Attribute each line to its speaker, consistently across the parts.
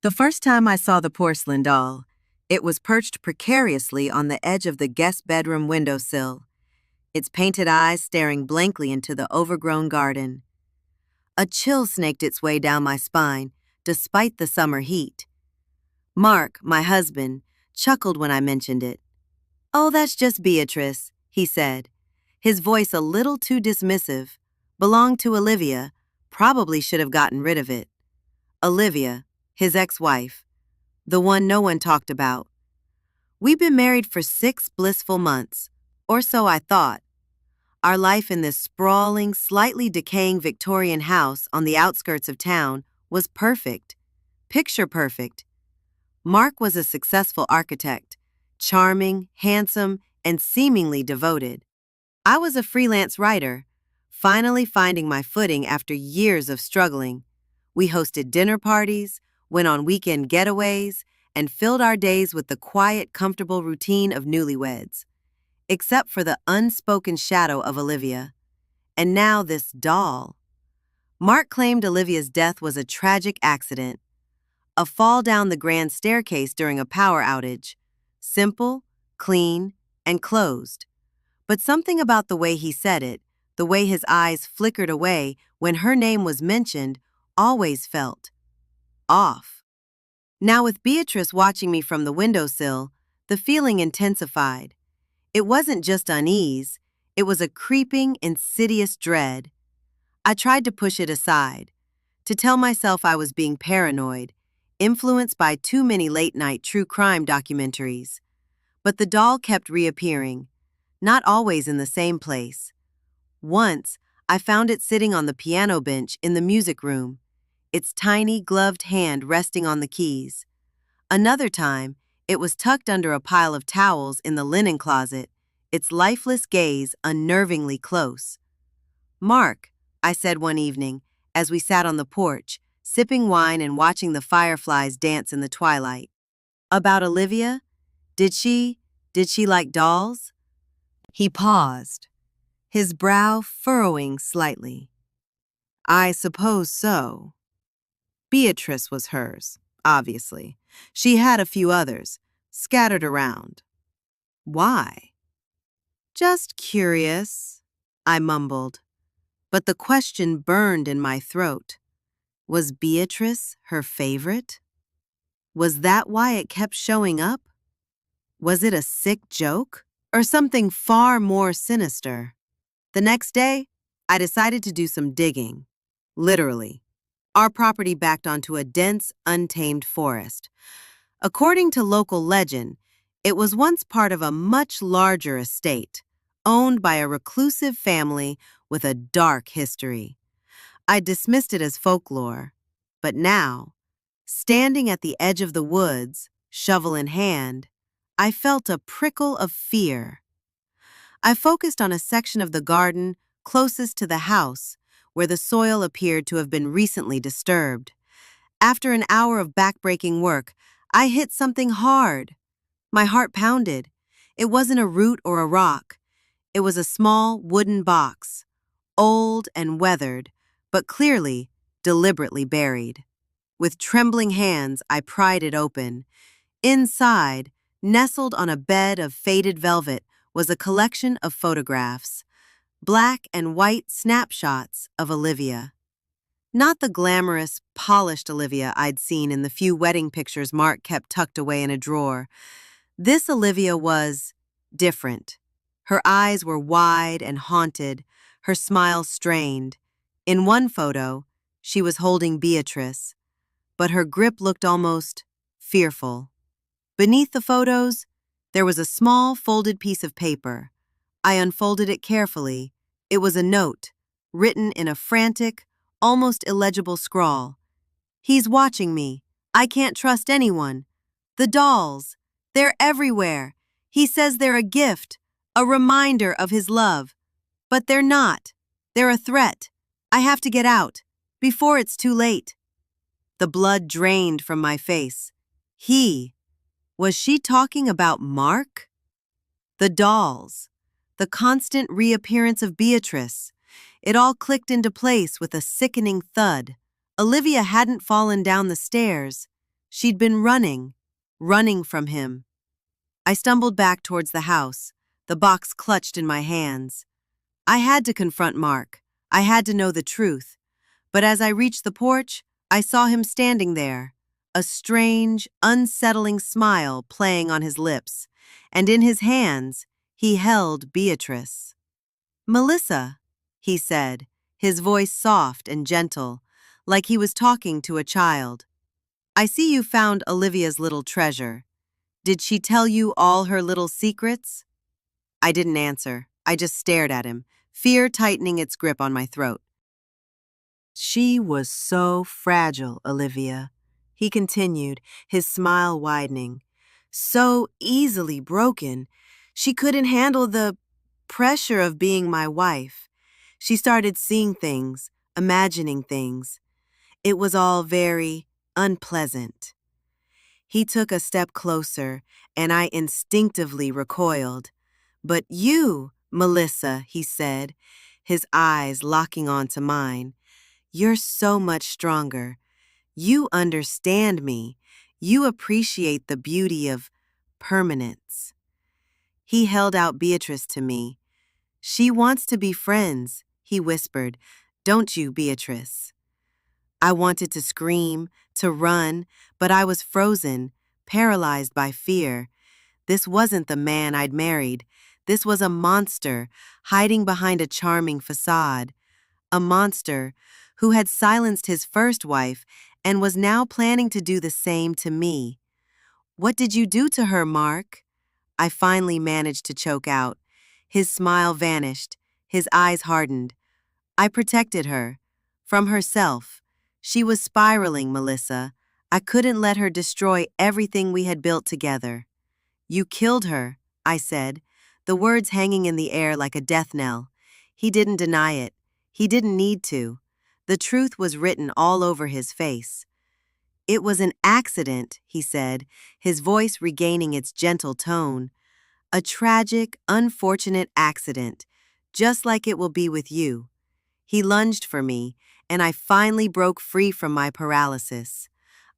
Speaker 1: The first time I saw the porcelain doll, it was perched precariously on the edge of the guest bedroom windowsill, its painted eyes staring blankly into the overgrown garden. A chill snaked its way down my spine, despite the summer heat. Mark, my husband, chuckled when I mentioned it. "Oh, that's just Beatrice," he said, his voice a little too dismissive. "Belonged to Olivia, probably should have gotten rid of it." Olivia, his ex-wife, the one no one talked about. We'd been married for 6 blissful months, or so I thought. Our life in this sprawling, slightly decaying Victorian house on the outskirts of town was perfect, picture perfect. Mark was a successful architect, charming, handsome, and seemingly devoted. I was a freelance writer, finally finding my footing after years of struggling. We hosted dinner parties, went on weekend getaways, and filled our days with the quiet, comfortable routine of newlyweds. Except for the unspoken shadow of Olivia. And now this doll. Mark claimed Olivia's death was a tragic accident. A fall down the grand staircase during a power outage. Simple, clean, and closed. But something about the way he said it, the way his eyes flickered away when her name was mentioned, always felt off. Now with Beatrice watching me from the windowsill, the feeling intensified. It wasn't just unease, it was a creeping, insidious dread. I tried to push it aside, to tell myself I was being paranoid, influenced by too many late-night true crime documentaries. But the doll kept reappearing, not always in the same place. Once, I found it sitting on the piano bench in the music room, its tiny, gloved hand resting on the keys. Another time, it was tucked under a pile of towels in the linen closet, its lifeless gaze unnervingly close. "Mark," I said one evening, as we sat on the porch, sipping wine and watching the fireflies dance in the twilight. "About Olivia? Did she like dolls?" He paused, his brow furrowing slightly. "I suppose so. Beatrice was hers, obviously. She had a few others, scattered around." "Why?" "Just curious," I mumbled. But the question burned in my throat. Was Beatrice her favorite? Was that why it kept showing up? Was it a sick joke, or something far more sinister? The next day, I decided to do some digging. Literally. Our property backed onto a dense, untamed forest. According to local legend, it was once part of a much larger estate, owned by a reclusive family with a dark history. I dismissed it as folklore, but now, standing at the edge of the woods, shovel in hand, I felt a prickle of fear. I focused on a section of the garden closest to the house, where the soil appeared to have been recently disturbed. After an hour of backbreaking work, I hit something hard. My heart pounded. It wasn't a root or a rock. It was a small wooden box, old and weathered, but clearly, deliberately buried. With trembling hands, I pried it open. Inside, nestled on a bed of faded velvet, was a collection of photographs. Black and white snapshots of Olivia. Not the glamorous, polished Olivia I'd seen in the few wedding pictures Mark kept tucked away in a drawer. This Olivia was different. Her eyes were wide and haunted, her smile strained. In one photo, she was holding Beatrice, but her grip looked almost fearful. Beneath the photos, there was a small folded piece of paper. I unfolded it carefully. It was a note, written in a frantic, almost illegible scrawl. "He's watching me. I can't trust anyone. The dolls, they're everywhere. He says they're a gift, a reminder of his love. But they're not. They're a threat. I have to get out, before it's too late." The blood drained from my face. Was she talking about Mark? The dolls. The constant reappearance of Beatrice. It all clicked into place with a sickening thud. Olivia hadn't fallen down the stairs. She'd been running from him. I stumbled back towards the house, the box clutched in my hands. I had to confront Mark. I had to know the truth. But as I reached the porch, I saw him standing there, a strange, unsettling smile playing on his lips, and in his hands, he held Beatrice. "Melissa," he said, his voice soft and gentle, like he was talking to a child. "I see you found Olivia's little treasure. Did she tell you all her little secrets?" I didn't answer. I just stared at him, fear tightening its grip on my throat. "She was so fragile, Olivia," he continued, his smile widening. "So easily broken. She couldn't handle the pressure of being my wife. She started seeing things, imagining things. It was all very unpleasant." He took a step closer, and I instinctively recoiled. "But you, Melissa," he said, his eyes locking onto mine, "you're so much stronger. You understand me. You appreciate the beauty of permanence." He held out Beatrice to me. "She wants to be friends," he whispered. "Don't you, Beatrice?" I wanted to scream, to run, but I was frozen, paralyzed by fear. This wasn't the man I'd married. This was a monster, hiding behind a charming facade. A monster who had silenced his first wife and was now planning to do the same to me. "What did you do to her, Mark?" I finally managed to choke out. His smile vanished. His eyes hardened. "I protected her. From herself. She was spiraling, Melissa. I couldn't let her destroy everything we had built together." "You killed her," I said, the words hanging in the air like a death knell. He didn't deny it. He didn't need to. The truth was written all over his face. "It was an accident," he said, his voice regaining its gentle tone. "A tragic, unfortunate accident, just like it will be with you." He lunged for me, and I finally broke free from my paralysis.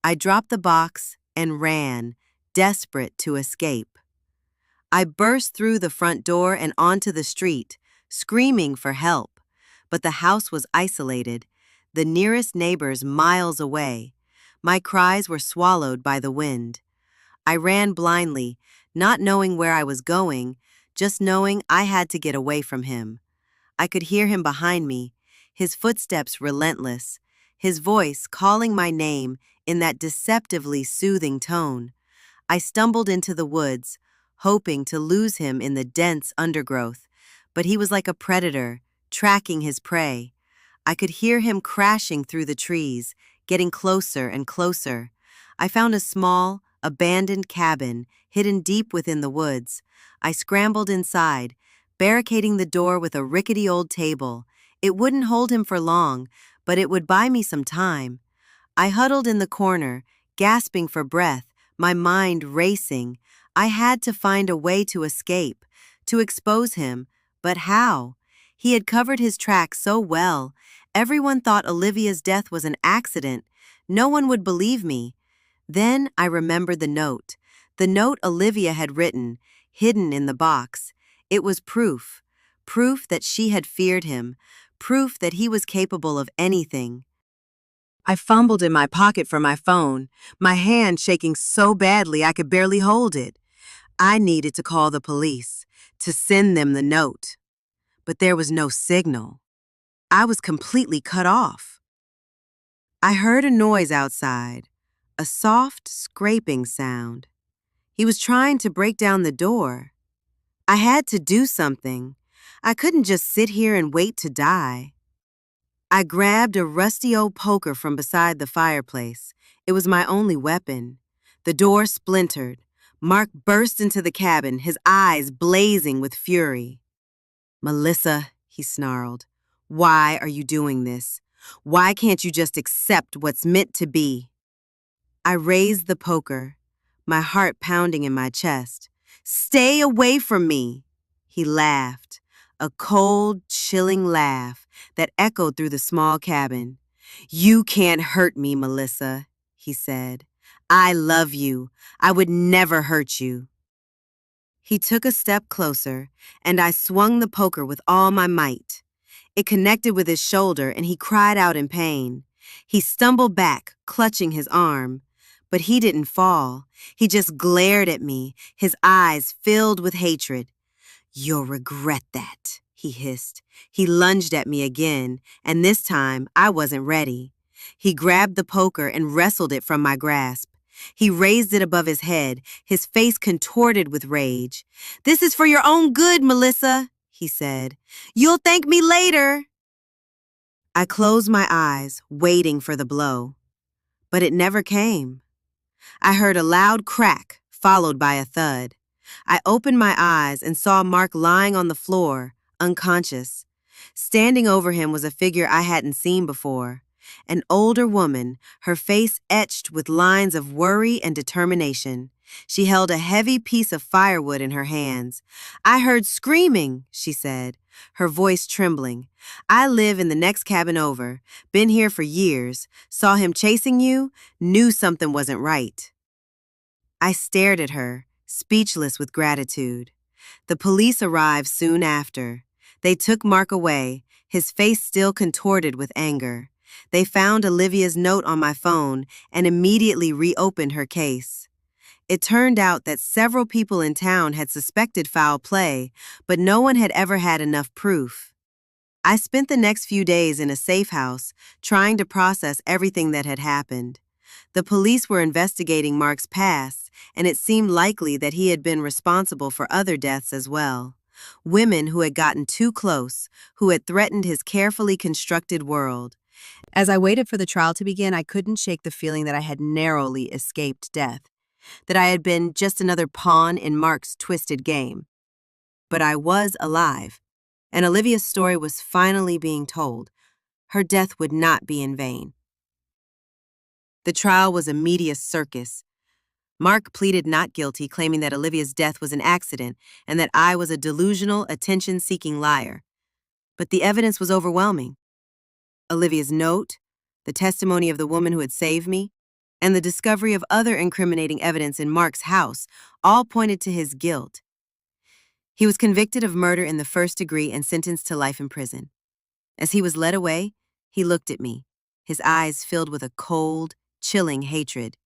Speaker 1: I dropped the box and ran, desperate to escape. I burst through the front door and onto the street, screaming for help. But the house was isolated, the nearest neighbors miles away. My cries were swallowed by the wind. I ran blindly, not knowing where I was going, just knowing I had to get away from him. I could hear him behind me, his footsteps relentless, his voice calling my name in that deceptively soothing tone. I stumbled into the woods, hoping to lose him in the dense undergrowth, but he was like a predator, tracking his prey. I could hear him crashing through the trees, getting closer and closer. I found a small, abandoned cabin hidden deep within the woods. I scrambled inside, barricading the door with a rickety old table. It wouldn't hold him for long, but it would buy me some time. I huddled in the corner, gasping for breath, my mind racing. I had to find a way to escape, to expose him, but how? He had covered his tracks so well. Everyone thought Olivia's death was an accident. No one would believe me. Then I remembered the note Olivia had written, hidden in the box. It was proof that she had feared him, proof that he was capable of anything. I fumbled in my pocket for my phone, my hand shaking so badly I could barely hold it. I needed to call the police, to send them the note. But there was no signal. I was completely cut off. I heard a noise outside, a soft, scraping sound. He was trying to break down the door. I had to do something. I couldn't just sit here and wait to die. I grabbed a rusty old poker from beside the fireplace. It was my only weapon. The door splintered. Mark burst into the cabin, his eyes blazing with fury. "Melissa," he snarled, "why are you doing this? Why can't you just accept what's meant to be?" I raised the poker, my heart pounding in my chest. "Stay away from me!" He laughed, a cold, chilling laugh that echoed through the small cabin. "You can't hurt me, Melissa," he said. I love you. I would never hurt you. He took a step closer, and I swung the poker with all my might. It connected with his shoulder, and he cried out in pain. He stumbled back, clutching his arm. But he didn't fall. He just glared at me, his eyes filled with hatred. "You'll regret that," he hissed. He lunged at me again, and this time I wasn't ready. He grabbed the poker and wrestled it from my grasp. He raised it above his head, his face contorted with rage. "This is for your own good, Melissa," he said. "You'll thank me later." I closed my eyes, waiting for the blow. But it never came. I heard a loud crack, followed by a thud. I opened my eyes and saw Mark lying on the floor, unconscious. Standing over him was a figure I hadn't seen before. An older woman, her face etched with lines of worry and determination. She held a heavy piece of firewood in her hands. "I heard screaming," she said, her voice trembling. "I live in the next cabin over, been here for years, saw him chasing you, knew something wasn't right." I stared at her, speechless with gratitude. The police arrived soon after. They took Mark away, his face still contorted with anger. They found Olivia's note on my phone and immediately reopened her case. It turned out that several people in town had suspected foul play, but no one had ever had enough proof. I spent the next few days in a safe house, trying to process everything that had happened. The police were investigating Mark's past, and it seemed likely that he had been responsible for other deaths as well. Women who had gotten too close, who had threatened his carefully constructed world. As I waited for the trial to begin, I couldn't shake the feeling that I had narrowly escaped death, that I had been just another pawn in Mark's twisted game. But I was alive, and Olivia's story was finally being told. Her death would not be in vain. The trial was a media circus. Mark pleaded not guilty, claiming that Olivia's death was an accident and that I was a delusional, attention-seeking liar. But the evidence was overwhelming. Olivia's note, the testimony of the woman who had saved me, and the discovery of other incriminating evidence in Mark's house all pointed to his guilt. He was convicted of murder in the first degree and sentenced to life in prison. As he was led away, he looked at me, his eyes filled with a cold, chilling hatred.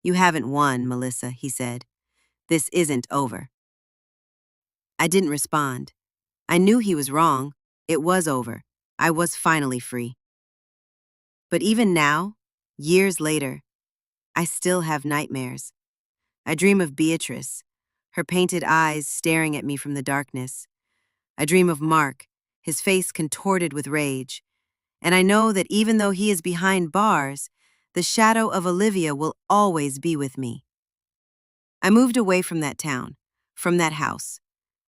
Speaker 1: "You haven't won, Melissa," he said. "This isn't over." I didn't respond. I knew he was wrong. It was over. I was finally free. But even now, years later, I still have nightmares. I dream of Beatrice, her painted eyes staring at me from the darkness. I dream of Mark, his face contorted with rage. And I know that even though he is behind bars, the shadow of Olivia will always be with me. I moved away from that town, from that house.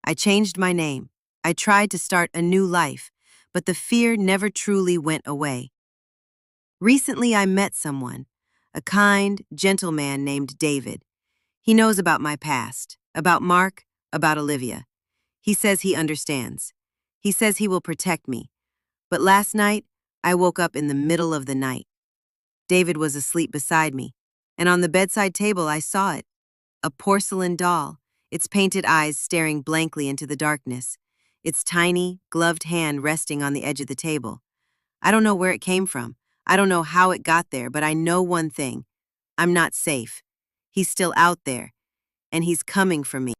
Speaker 1: I changed my name. I tried to start a new life, but the fear never truly went away. Recently, I met someone, a kind, gentle man named David. He knows about my past, about Mark, about Olivia. He says he understands. He says he will protect me. But last night, I woke up in the middle of the night. David was asleep beside me, and on the bedside table I saw it, a porcelain doll, its painted eyes staring blankly into the darkness, its tiny, gloved hand resting on the edge of the table. I don't know where it came from. I don't know how it got there, but I know one thing. I'm not safe. He's still out there, and he's coming for me.